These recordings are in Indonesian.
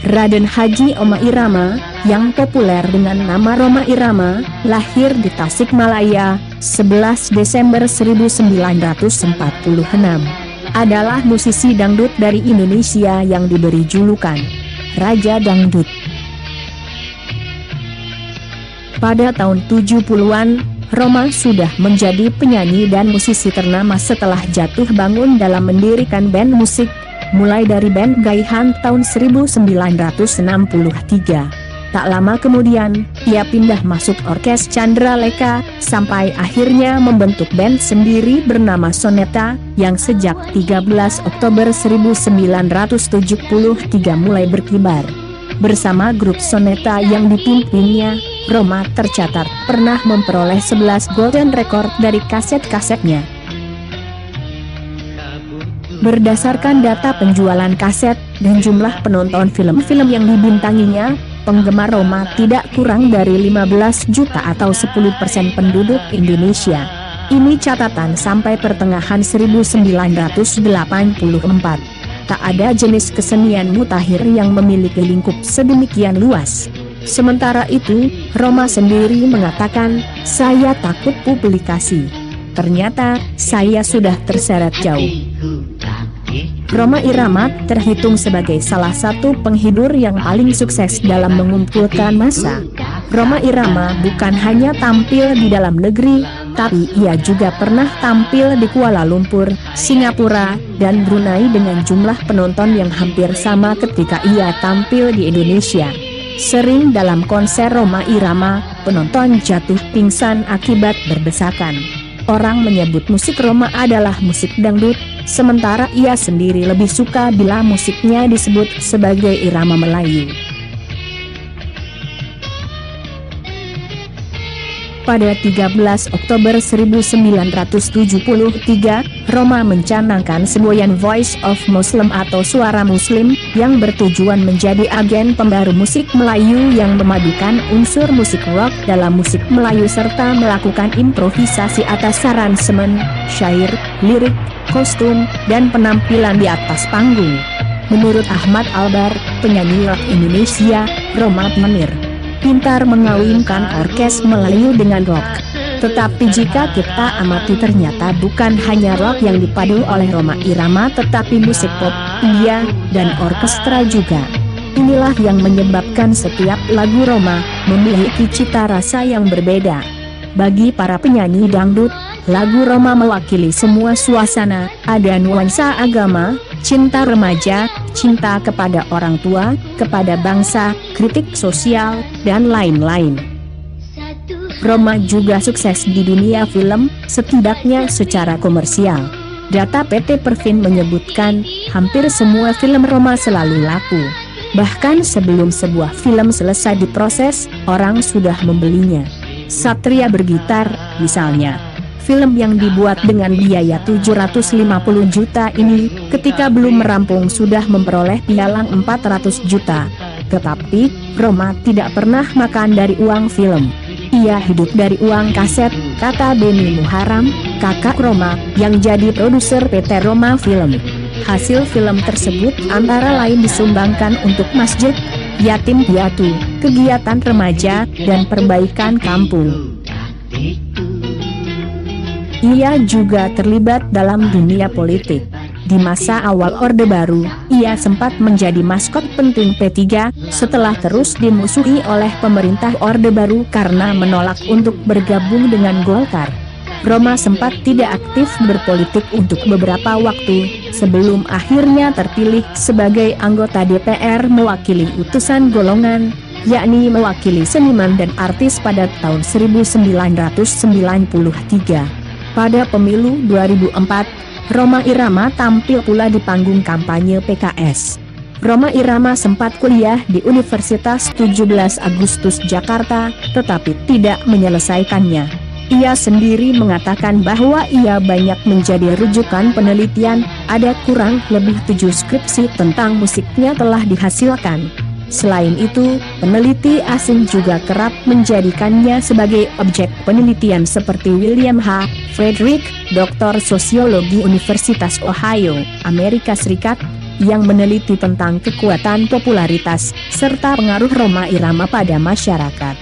Raden Haji Rhoma Irama, yang populer dengan nama Rhoma Irama, lahir di Tasikmalaya, 11 Desember 1946. Adalah musisi dangdut dari Indonesia yang diberi julukan Raja Dangdut. Pada tahun 70-an, Rhoma sudah menjadi penyanyi dan musisi ternama setelah jatuh bangun dalam mendirikan band musik, mulai dari band Gaihan tahun 1963. Tak lama kemudian, ia pindah masuk Orkes Chandra Lekha, sampai akhirnya membentuk band sendiri bernama Soneta, yang sejak 13 Oktober 1973 mulai berkibar. Bersama grup Soneta yang dipimpinnya, Rhoma tercatat pernah memperoleh 11 golden record dari kaset-kasetnya. Berdasarkan data penjualan kaset dan jumlah penonton film-film yang dibintanginya, penggemar Rhoma tidak kurang dari 15 juta atau 10% penduduk Indonesia. Ini catatan sampai pertengahan 1984. Tak ada jenis kesenian mutakhir yang memiliki lingkup sedemikian luas. Sementara itu, Rhoma sendiri mengatakan, "Saya takut publikasi. Ternyata, saya sudah terseret jauh." Rhoma Irama terhitung sebagai salah satu penghibur yang paling sukses dalam mengumpulkan massa. Rhoma Irama bukan hanya tampil di dalam negeri, tapi ia juga pernah tampil di Kuala Lumpur, Singapura, dan Brunei dengan jumlah penonton yang hampir sama ketika ia tampil di Indonesia. Sering dalam konser Rhoma Irama, penonton jatuh pingsan akibat berdesakan. Orang menyebut musik Rhoma adalah musik dangdut, sementara ia sendiri lebih suka bila musiknya disebut sebagai irama Melayu. Pada 13 Oktober 1973, Rhoma mencanangkan semboyan Voice of Muslim atau Suara Muslim, yang bertujuan menjadi agen pembaru musik Melayu yang memadukan unsur musik rock dalam musik Melayu serta melakukan improvisasi atas aransemen, syair, lirik, kostum, dan penampilan di atas panggung. Menurut Ahmad Albar, penyanyi rock Indonesia, Rhoma pintar mengawinkan orkes Melayu dengan rock. Tetapi jika kita amati ternyata bukan hanya rock yang dipadu oleh Rhoma Irama tetapi musik pop, India, dan orkestra juga. Inilah yang menyebabkan setiap lagu Rhoma memiliki cita rasa yang berbeda. Bagi para penyanyi dangdut, lagu Rhoma mewakili semua suasana, ada nuansa agama, cinta remaja, cinta kepada orang tua, kepada bangsa, kritik sosial, dan lain-lain. Rhoma juga sukses di dunia film, setidaknya secara komersial. Data PT Perfin menyebutkan, hampir semua film Rhoma selalu laku. Bahkan sebelum sebuah film selesai diproses, orang sudah membelinya. Satria Bergitar, misalnya. Film yang dibuat dengan biaya 750 juta ini, ketika belum merampung sudah memperoleh pialang 400 juta. Tetapi, Rhoma tidak pernah makan dari uang film. Ia hidup dari uang kaset, kata Denny Muharam, kakak Rhoma, yang jadi produser PT Rhoma Film. Hasil film tersebut antara lain disumbangkan untuk masjid, yatim piatu, kegiatan remaja, dan perbaikan kampung. Ia juga terlibat dalam dunia politik. Di masa awal Orde Baru, ia sempat menjadi maskot penting P3, setelah terus dimusuhi oleh pemerintah Orde Baru karena menolak untuk bergabung dengan Golkar. Rhoma sempat tidak aktif berpolitik untuk beberapa waktu, sebelum akhirnya terpilih sebagai anggota DPR mewakili utusan golongan, yakni mewakili seniman dan artis pada tahun 1993. Pada pemilu 2004, Rhoma Irama tampil pula di panggung kampanye PKS. Rhoma Irama sempat kuliah di Universitas 17 Agustus Jakarta, tetapi tidak menyelesaikannya. Ia sendiri mengatakan bahwa ia banyak menjadi rujukan penelitian, ada kurang lebih 7 skripsi tentang musiknya telah dihasilkan. Selain itu, peneliti asing juga kerap menjadikannya sebagai objek penelitian seperti William H. Frederick, Doktor Sosiologi Universitas Ohio, Amerika Serikat, yang meneliti tentang kekuatan popularitas serta pengaruh Rhoma Irama pada masyarakat.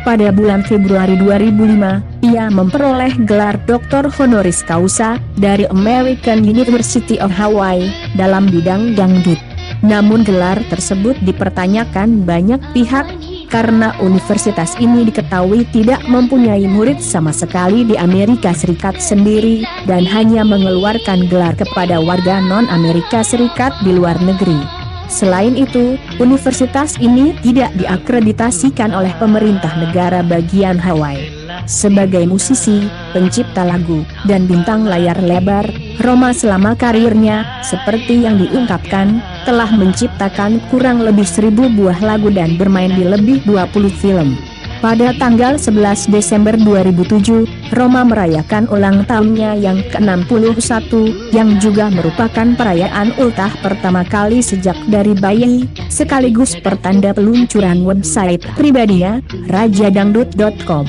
Pada bulan Februari 2005, ia memperoleh gelar Dr. Honoris Causa dari American University of Hawaii dalam bidang dangdut. Namun gelar tersebut dipertanyakan banyak pihak, karena universitas ini diketahui tidak mempunyai murid sama sekali di Amerika Serikat sendiri, dan hanya mengeluarkan gelar kepada warga non-Amerika Serikat di luar negeri. Selain itu, universitas ini tidak diakreditasikan oleh pemerintah negara bagian Hawaii. Sebagai musisi, pencipta lagu, dan bintang layar lebar, Rhoma selama karirnya, seperti yang diungkapkan, telah menciptakan kurang lebih 1000 buah lagu dan bermain di lebih 20 film. Pada tanggal 11 Desember 2007, Rhoma merayakan ulang tahunnya yang ke-61, yang juga merupakan perayaan ultah pertama kali sejak dari bayi, sekaligus pertanda peluncuran website pribadinya, rajadangdut.com.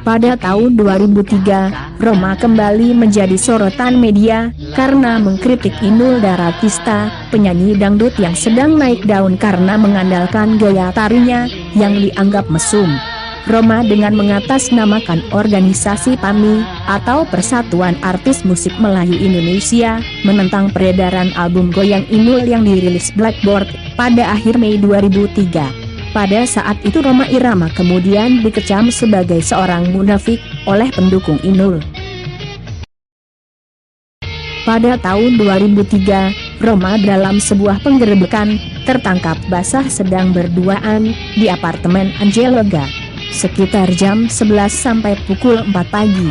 Pada tahun 2003, Rhoma kembali menjadi sorotan media, karena mengkritik Inul Daratista, penyanyi dangdut yang sedang naik daun karena mengandalkan gaya tarinya, yang dianggap mesum. Rhoma dengan mengatasnamakan organisasi PAMI, atau Persatuan Artis Musik Melayu Indonesia, menentang peredaran album Goyang Inul yang dirilis Blackboard, pada akhir Mei 2003. Pada saat itu Rhoma Irama kemudian dikecam sebagai seorang munafik oleh pendukung Inul. Pada tahun 2003, Rhoma dalam sebuah penggerebekan, tertangkap basah sedang berduaan di apartemen Angeloga, sekitar jam 11 sampai pukul 4 pagi.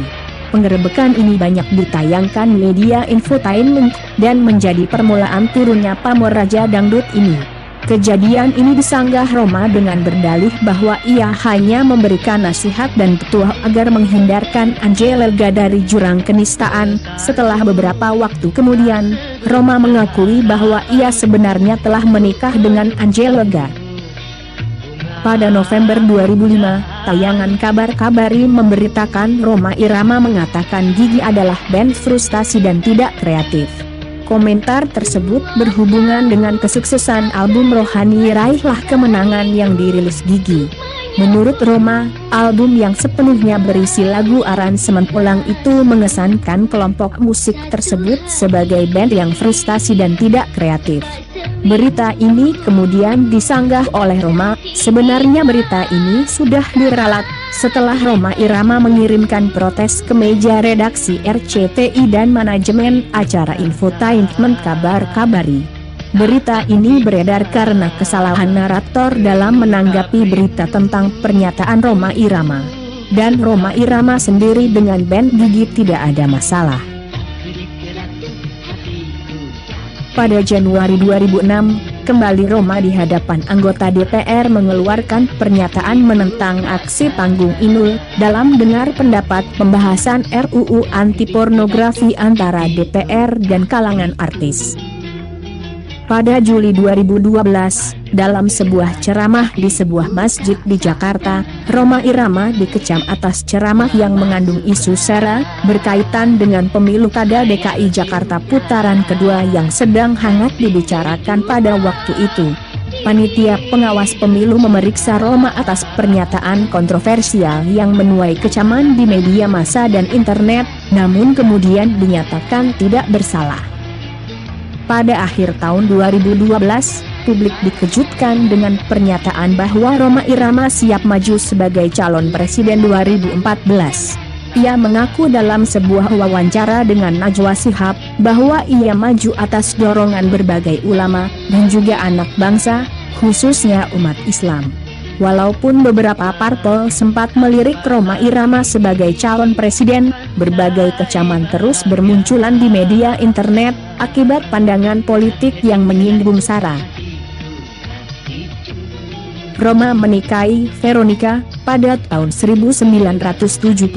Penggerebekan ini banyak ditayangkan media infotainment, dan menjadi permulaan turunnya pamor Raja Dangdut ini. Kejadian ini disanggah Rhoma dengan berdalih bahwa ia hanya memberikan nasihat dan petua agar menghindarkan Angeloga dari jurang kenistaan. Setelah beberapa waktu kemudian, Rhoma mengakui bahwa ia sebenarnya telah menikah dengan Angeloga. Pada November 2005, tayangan Kabar Kabari memberitakan Rhoma Irama mengatakan Gigi adalah band frustasi dan tidak kreatif. Komentar tersebut berhubungan dengan kesuksesan album Rohani Raihlah Kemenangan yang dirilis Gigi. Menurut Rhoma, album yang sepenuhnya berisi lagu aransemen ulang itu mengesankan kelompok musik tersebut sebagai band yang frustasi dan tidak kreatif. Berita ini kemudian disanggah oleh Rhoma. Sebenarnya berita ini sudah diralat setelah Rhoma Irama mengirimkan protes ke meja redaksi RCTI dan manajemen acara infotainment Kabar Kabari. Berita ini beredar karena kesalahan narator dalam menanggapi berita tentang pernyataan Rhoma Irama. Dan Rhoma Irama sendiri dengan band Gigi tidak ada masalah. Pada Januari 2006, kembali Rhoma di hadapan anggota DPR mengeluarkan pernyataan menentang aksi panggung Inul, dalam dengar pendapat pembahasan RUU anti pornografi antara DPR dan kalangan artis. Pada Juli 2012, dalam sebuah ceramah di sebuah masjid di Jakarta, Rhoma Irama dikecam atas ceramah yang mengandung isu sara, berkaitan dengan pemilu kada DKI Jakarta putaran kedua yang sedang hangat dibicarakan pada waktu itu. Panitia pengawas pemilu memeriksa Rhoma atas pernyataan kontroversial yang menuai kecaman di media massa dan internet, namun kemudian dinyatakan tidak bersalah. Pada akhir tahun 2012, publik dikejutkan dengan pernyataan bahwa Rhoma Irama siap maju sebagai calon presiden 2014. Ia mengaku dalam sebuah wawancara dengan Najwa Shihab, bahwa ia maju atas dorongan berbagai ulama, dan juga anak bangsa, khususnya umat Islam. Walaupun beberapa parpol sempat melirik Rhoma Irama sebagai calon presiden, berbagai kecaman terus bermunculan di media internet, akibat pandangan politik yang menyinggung sara. Rhoma menikahi Veronica pada tahun 1972,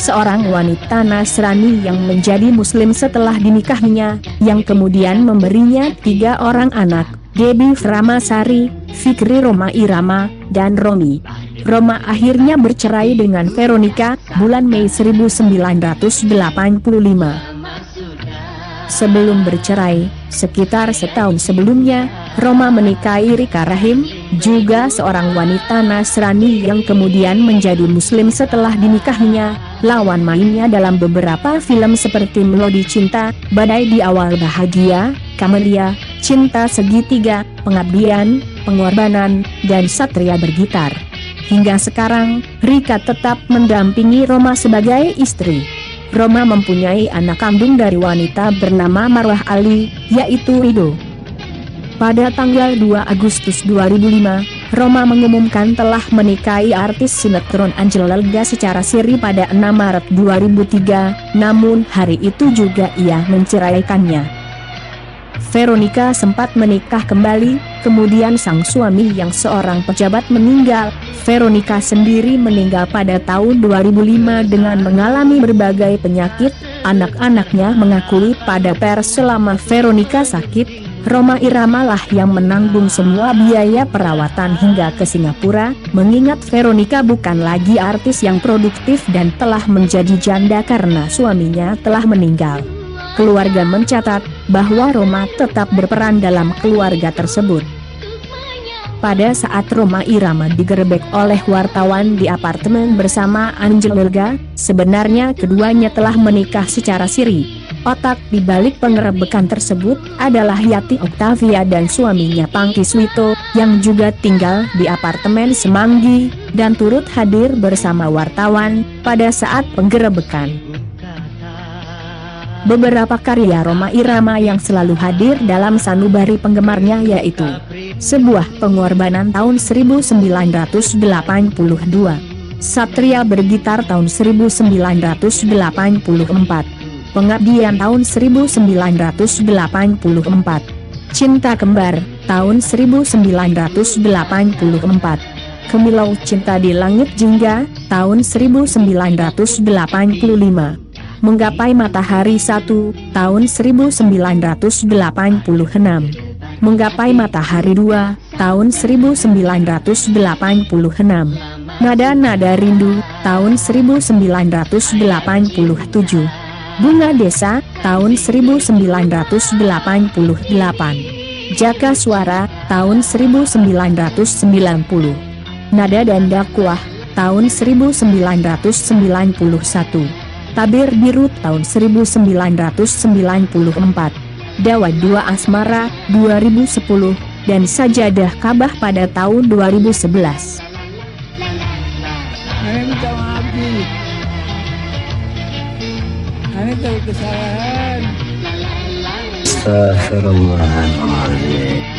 seorang wanita Nasrani yang menjadi Muslim setelah dinikahinya, yang kemudian memberinya 3 orang anak, Debbie Framasari, Fikri Rhoma Irama, dan Romi. Roma akhirnya bercerai dengan Veronica, bulan Mei 1985. Sebelum bercerai, sekitar setahun sebelumnya, Roma menikahi Rika Rahim, juga seorang wanita Nasrani yang kemudian menjadi Muslim setelah dinikahinya. Lawan mainnya dalam beberapa film seperti Melodi Cinta, Badai di Awal Bahagia, Kamelia, Cinta Segitiga, Pengabdian, Pengorbanan, dan Satria Bergitar. Hingga sekarang, Rika tetap mendampingi Roma sebagai istri. Roma mempunyai anak kandung dari wanita bernama Marwah Ali, yaitu Rido. Pada tanggal 2 Agustus 2005, Roma mengumumkan telah menikahi artis sinetron Angela Elga secara siri pada 6 Maret 2003, namun hari itu juga ia menceraikannya. Veronica sempat menikah kembali, kemudian sang suami yang seorang pejabat meninggal. Veronica sendiri meninggal pada tahun 2005 dengan mengalami berbagai penyakit. Anak-anaknya mengakui pada pers selama Veronica sakit, Rhoma Irama lah yang menanggung semua biaya perawatan hingga ke Singapura, mengingat Veronica bukan lagi artis yang produktif dan telah menjadi janda karena suaminya telah meninggal. Keluarga mencatat bahwa Rhoma tetap berperan dalam keluarga tersebut. Pada saat Rhoma Irama digerebek oleh wartawan di apartemen bersama Angela Elga, sebenarnya keduanya telah menikah secara siri. Otak di balik penggerebekan tersebut adalah Yati Octavia dan suaminya Pangky Suwito, yang juga tinggal di apartemen Semanggi, dan turut hadir bersama wartawan pada saat penggerebekan. Beberapa karya Rhoma Irama yang selalu hadir dalam sanubari penggemarnya yaitu Sebuah Pengorbanan tahun 1982, Satria Bergitar tahun 1984, Pengabdian tahun 1984, Cinta Kembar tahun 1984, Kemilau Cinta di Langit Jingga tahun 1985, Menggapai Matahari 1 tahun 1986, Menggapai Matahari 2 tahun 1986, Nada-Nada Rindu tahun 1987, Bunga Desa tahun 1988, Jaka Suara tahun 1990, Nada dan Dakwah tahun 1991, Tabir Biru tahun 1994, Dawa Dua Asmara 2010, dan Sajadah Kabah pada tahun 2011. Saya minta maaf Ji. Saya tahu kesalahan. Astagfirullahaladzim.